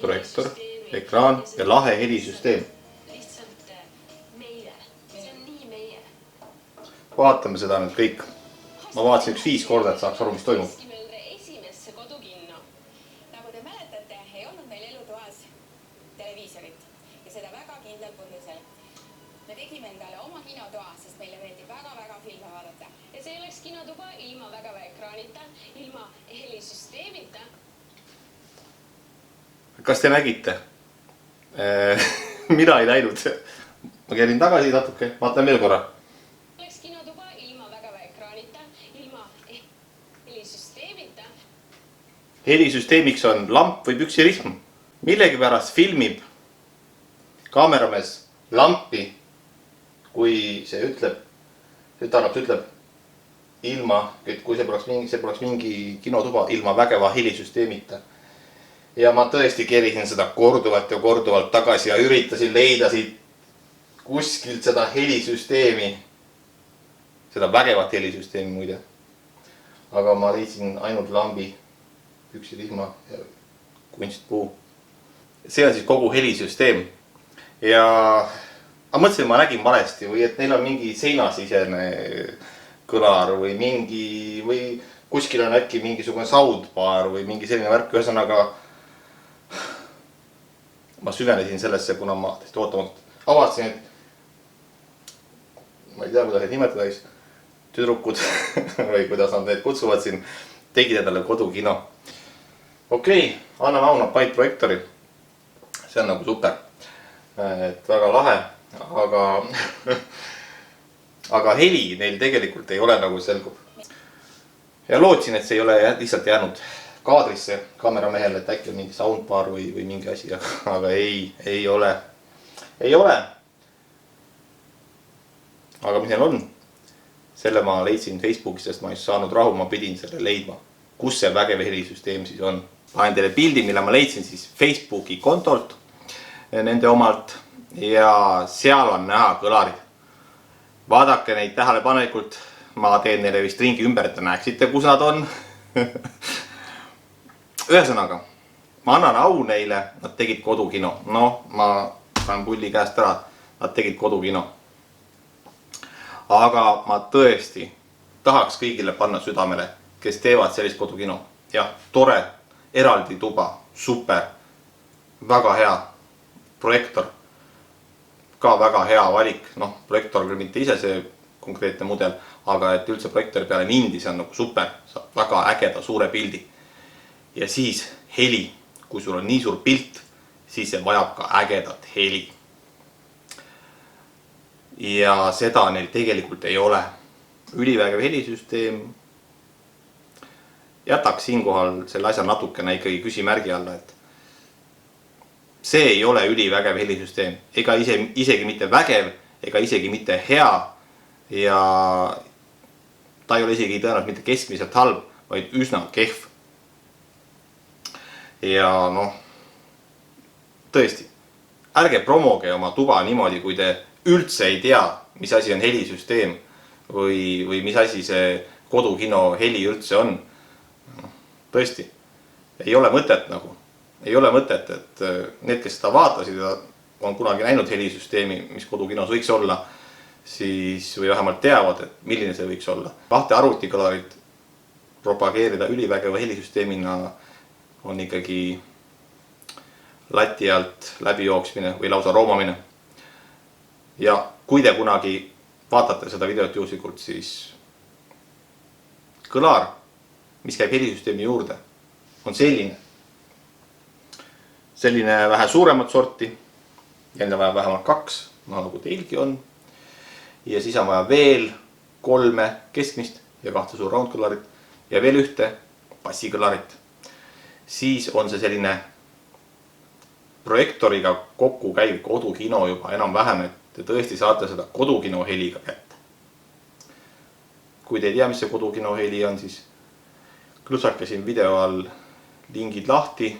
projektor, ekraan ja lahe helisüsteem. Vaatame seda nüüd kõik. Ma vaatasin 5 korda, et saaks aru, mis toimub. Esimesse kodukinno. Nagu te mäletate, ei olnud meil elutoas televiisorit ja seda väga kindlal põhjusel. Me tegime endale oma kinotoa, sest meile meeldib väga-väga filme vaadata. Ja see oleks kinotuba ilma vägeva ekraanita, ilma helisüsteemita. Kas te nägite? Mina ei näinud. Ma keerin tagasi natuke, vaatan veel korra. Oleks kinotuba ilma vägeva ekraanita, ilma helisüsteemita. Helisüsteemiks on lamp või püksirühm. Millegipärast filmib kaameramees lampi, kui see ütleb, tütarlaps ütleb ilma, et kui see poleks mingi kinotuba ilma vägeva helisüsteemita. Ja ma tõesti kerisin seda korduvalt ja korduvalt tagasi ja üritasin leida siit kuskilt seda helisüsteemi. Seda vägevat helisüsteemi muide. Aga ma leidsin ainult lambi, püksirihma ja kunstpuu. See on siis kogu helisüsteem. Ja ma mõtlesin, ma nägin valesti või et neil on mingi seinasisene kõlar või kuskil on äkki mingisugune soundbar või mingi selline värk. Ühesõnaga ma süvenesin sellesse, kuna ma tõesti ootamatult avastasin, et ma ei tea, kuidas neid nimetada, tüdrukud või kuidas nad need kutsuvad siin, tegid endale kodukino. Okei, anname auna Byte projektori. See on nagu super. Et väga lahe, aga heli neil tegelikult ei ole nagu selgub. Ja lootsin, et see ei ole lihtsalt jäänud kaadrisse kaameramehele, et äkki on mingi soundbar või mingi asi, aga ei ole. Ei ole. Aga mis neil on? Selle ma leidsin Facebookis, sest ma ei saanud rahu, ma pidin selle leidma. Kus see vägev helisüsteem siis on? Panen teile pildi, mille ma leidsin siis Facebooki kontolt, nende omalt, ja seal on näha kõlarid. Vaadake neid tähelepanelikult, ma teen neile vist ringi ümber, et te näeksite, kus nad on. Ühesõnaga, ma annan au neile, nad tegid kodukino. No, ma saan pulli käest ära, nad tegid kodukino. Aga ma tõesti tahaks kõigile panna südamele, kes teevad sellist kodukino. Ja tore, eraldi tuba, super, väga hea projektor, ka väga hea valik. Noh, projektor küll mitte ise see konkreetne mudel, aga et üldse projektori peale mindi, see on nagu super, saab väga ägeda suure pildi. Ja siis heli, kui sul on nii suur pilt, siis see vajab ka ägedat heli. Ja seda neil tegelikult ei ole. Ülivägev helisüsteem. Jätaks siinkohal selle asja natukene ikkagi küsimärgi alla, et see ei ole ülivägev helisüsteem. Ega isegi mitte vägev, ega isegi mitte hea. Ja ta ei ole isegi tõenäoliselt mitte keskmiselt halb, vaid üsna kehv. Ja noh, tõesti, ärge promoge oma tuba niimoodi, kui te üldse ei tea, mis asi on helisüsteem või mis asi see kodukino heli üldse on. Tõesti, ei ole mõtet nagu. Ei ole mõtet, et need, kes seda vaatasid ja on kunagi näinud helisüsteemi, mis kodukinos võiks olla, siis või vähemalt teavad, et milline see võiks olla. 2 arvutikõlarit propageerida ülivägeva helisüsteemina on ikkagi lati alt läbi jooksmine või lausa roomamine. Ja kui te kunagi vaatate seda videot juhuslikult, siis kõlar, mis käib helisüsteemi juurde, on selline. Selline vähe suuremat sorti. Jälle vaja vähemalt 2, nagu teilgi on. Ja siis on vaja veel 3 keskmist ja 2 suur roundkõlarit ja veel 1 bassikõlarit. Siis on see selline projektoriga kokku käiv kodukino juba enam-vähem, et te tõesti saate seda kodukino heliga kätte. Kui te ei tea, mis see kodukino heli on, siis klõpsake siin video all lingid lahti,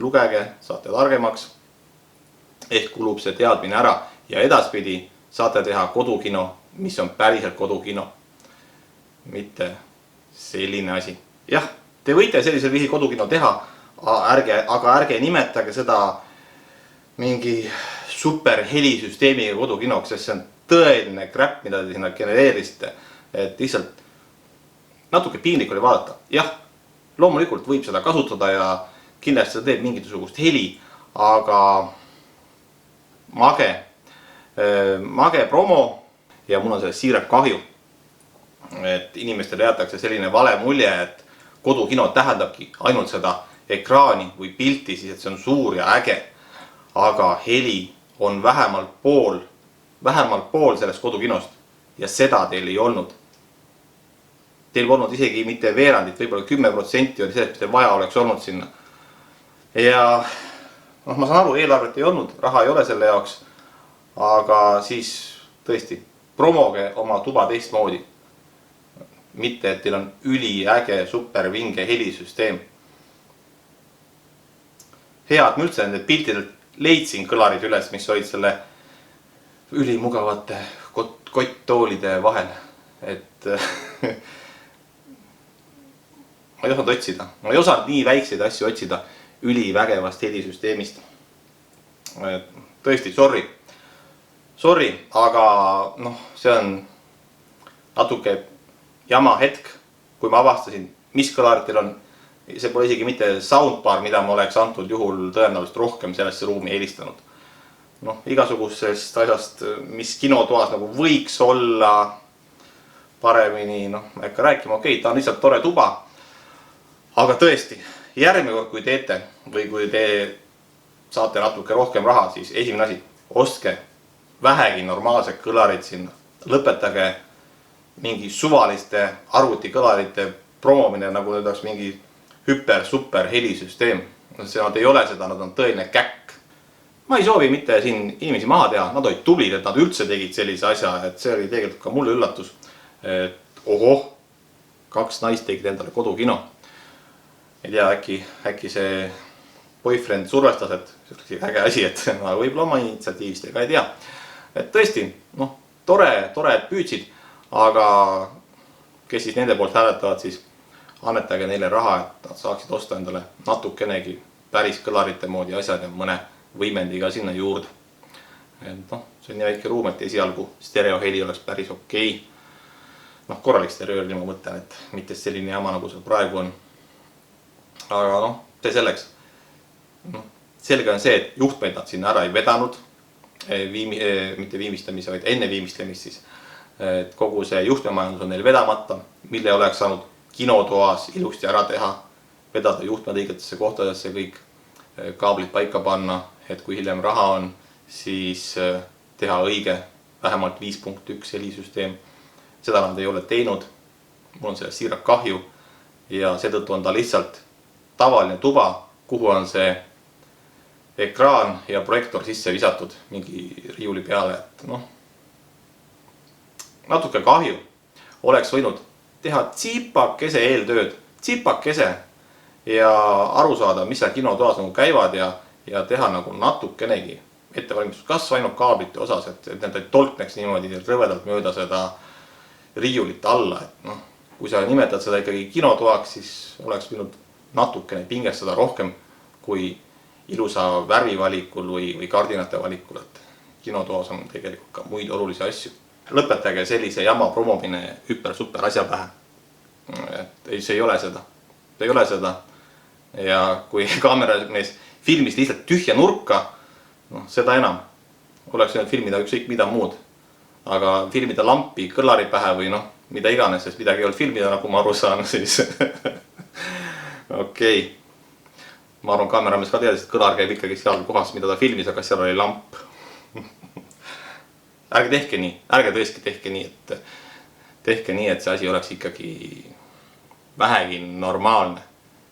lugege, saate targemaks, ehk kulub see teadmine ära ja edaspidi saate teha kodukino, mis on päriselt kodukino, mitte selline asi. Jah, te võite sellisel viisil kodukino teha, aga ärge nimetage seda mingi super helisüsteemiga kodukinoks, sest see on tõeline crap, mida te sinna genereerisite. Et lihtsalt natuke piinlik oli vaadata. Jah, loomulikult võib seda kasutada ja kindlasti seda teeb mingisugust heli, aga mage promo ja mul on sellest siiralt kahju. Et inimestele jäetakse selline vale mulje, et kodukino tähendabki ainult seda ekraani või pilti, siis et see on suur ja äge. Aga heli on vähemalt pool sellest kodukinost ja seda teil ei olnud. Teil polnud isegi mitte veerandit, võib-olla 10% oli sellest, mida vaja oleks olnud sinna. Ja ma saan aru, eelarvet ei olnud, raha ei ole selle jaoks, aga siis tõesti promoge oma tuba teistmoodi. Mitte, et teil on üliäge, super vinge helisüsteem. Hea, et ma üldse nende piltidelt leidsin kõlarid üles, mis olid selle ülimugavate kotttoolide vahel. Et ma ei osanud otsida. Ma ei osanud nii väikseid asju otsida ülivägevast helisüsteemist. Tõesti, sorry, aga see on natuke jama hetk, kui ma avastasin, mis kõlarid teil on. See pole isegi mitte soundbar, mida ma oleks antud juhul tõenäoliselt rohkem sellesse ruumi helistanud. Igasugusest asjast, mis kinotoas nagu võiks olla paremini, ma ei hakka rääkima, okei, ta on lihtsalt tore tuba. Aga tõesti, järgmine kord, kui teete või kui te saate natuke rohkem raha, siis esimene asi, ostke vähegi normaalsed kõlarid sinna. Lõpetage mingi suvaliste arvutikõlarite promomine, nagu nüüd oleks mingi super helisüsteem. Nad ei ole seda, nad on tõeline käkk. Ma ei soovi mitte siin inimesi maha teha, nad olid tublid, et nad üldse tegid sellise asja, et see oli tegelikult ka mulle üllatus. Et ohoh, 2 naist tegid endale kodukino. Ei tea, äkki see boyfriend survestas, et see oli äge asi, et võib-olla oma initsiatiivist, ega ei tea. Et tõesti, tore, et püüdsid, aga kes siis nende poolt hääletavad, siis annetage neile raha, et nad saaksid osta endale natukenegi päris kõlarite moodi asjad ja mõne võimendiga sinna juurde. Et see on nii väike ruum, et esialgu stereoheli oleks päris okei. Korralik stereoheli ma mõtlen, et mitte selline jama, nagu see praegu on. Aga see selleks. Selge on see, et juhtmeid nad sinna ära ei vedanud, mitte viimistlemise, vaid enne viimistlemist siis. Et kogu see juhtmemajandus on neil vedamata, mille oleks saanud kinotoas ilusti ära teha, vedada juhtmed õigetesse kohtadesse, kõik kaablid paika panna, et kui hiljem raha on, siis teha õige vähemalt 5.1 helisüsteem. Seda nad ei ole teinud, mul on sellest siiralt kahju ja seetõttu on ta lihtsalt tavaline tuba, kuhu on see ekraan ja projektor sisse visatud mingi riiuli peale, et natuke kahju. Oleks võinud teha tsipakese eeltööd, ja aru saada, mis seal kinotoas nagu käivad ja teha nagu natukenegi ettevalmistus, kas ainult kaablite osas, et need ei tolkneks niimoodi rõvedalt mööda seda riiulit alla. Et kui sa nimetad seda ikkagi kinotoaks, siis oleks võinud natukene pingestada rohkem kui ilusa värvivalikul või kardinate valikul, et kinotoas on tegelikult ka muid olulisi asju. Lõpetage sellise jama promomine super asja pähe. Et see ei ole seda. See ei ole seda. Ja kui kaameramees filmis lihtsalt tühja nurka, seda enam. Oleks võinud filmida ükskõik mida muud. Aga filmida lampi, kõlari pähe või mida iganes, sest midagi ei olnud filmida, nagu ma aru saan, siis okei. Ma arvan, kaameramees ka teadis, et kõlar käib ikkagi seal kohas, mida ta filmis, aga seal oli lamp. Ärge tehke nii, ärge tõesti tehke nii, et see asi oleks ikkagi vähegi normaalne.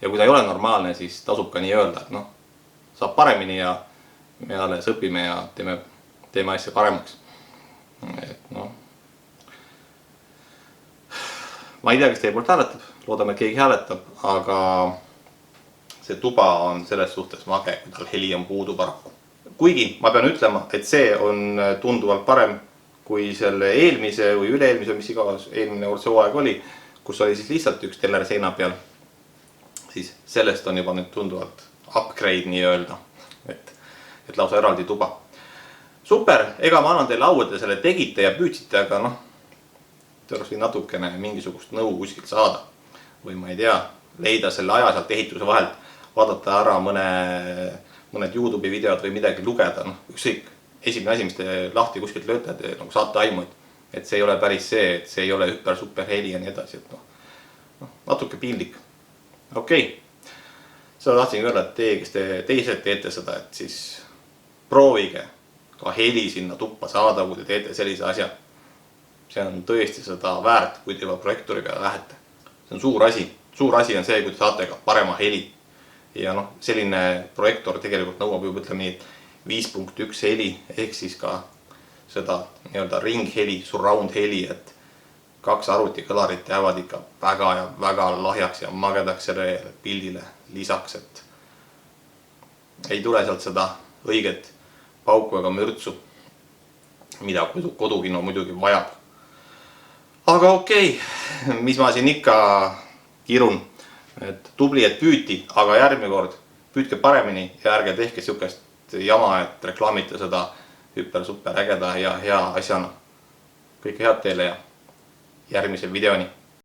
Ja kui ta ei ole normaalne, siis tasub ka nii öelda, et saab paremini ja me alles õpime ja teeme asja paremaks. Et ma ei tea, kes teie poolt hääletab, loodame, et keegi hääletab, aga see tuba on selles suhtes mage, kui tal heli on puudu paraku. Kuigi ma pean ütlema, et see on tunduvalt parem kui selle eelmise või üle-eelmise, mis igas eelmine kord see hooaeg oli, kus oli siis lihtsalt üks teller seina peal. siis sellest on juba nüüd tunduvalt upgrade nii-öelda, et lausa eraldi tuba. Super, ega ma annan teile au, et te selle tegite ja püüdsite, aga noh, te oleks võinud natukene mingisugust nõu kuskilt saada. Või ma ei tea, leida selle aja sealt ehituse vahelt, vaadata ära mõned YouTube'i videod või midagi lugeda, noh, ükskõik. Esimene asi, mis te lahti kuskilt lööte, te nagu saate aimu, et see ei ole päris see, et see ei ole super heli ja nii edasi, et noh, natuke piinlik. Okei, seda tahtsin öelda, et teie, kes te teised teete seda, et siis proovige ka heli sinna tuppa saada, kui te teete sellise asja. See on tõesti seda väärt, kui te juba projektoriga lähete. See on suur asi. Suur asi on see, kui te saate ka parema heli. Ja noh, selline projektor tegelikult nõuab juba ütleme nii 5.1 heli, ehk siis ka seda nii-öelda ringheli, surround heli, et 2 arvutikõlarit jäävad ikka väga ja väga lahjaks ja magedaks sellele pildile lisaks, et ei tule sealt seda õiget pauku ega mürtsu, mida kodukino muidugi vajab. Aga okei, mis ma siin ikka kirun, et tubli, et püüti, aga järgmine kord püüdke paremini ja ärge tehke sihukest jama, et reklaamite seda super ägeda ja hea asjana. Kõike head teile ja järgmise videoni.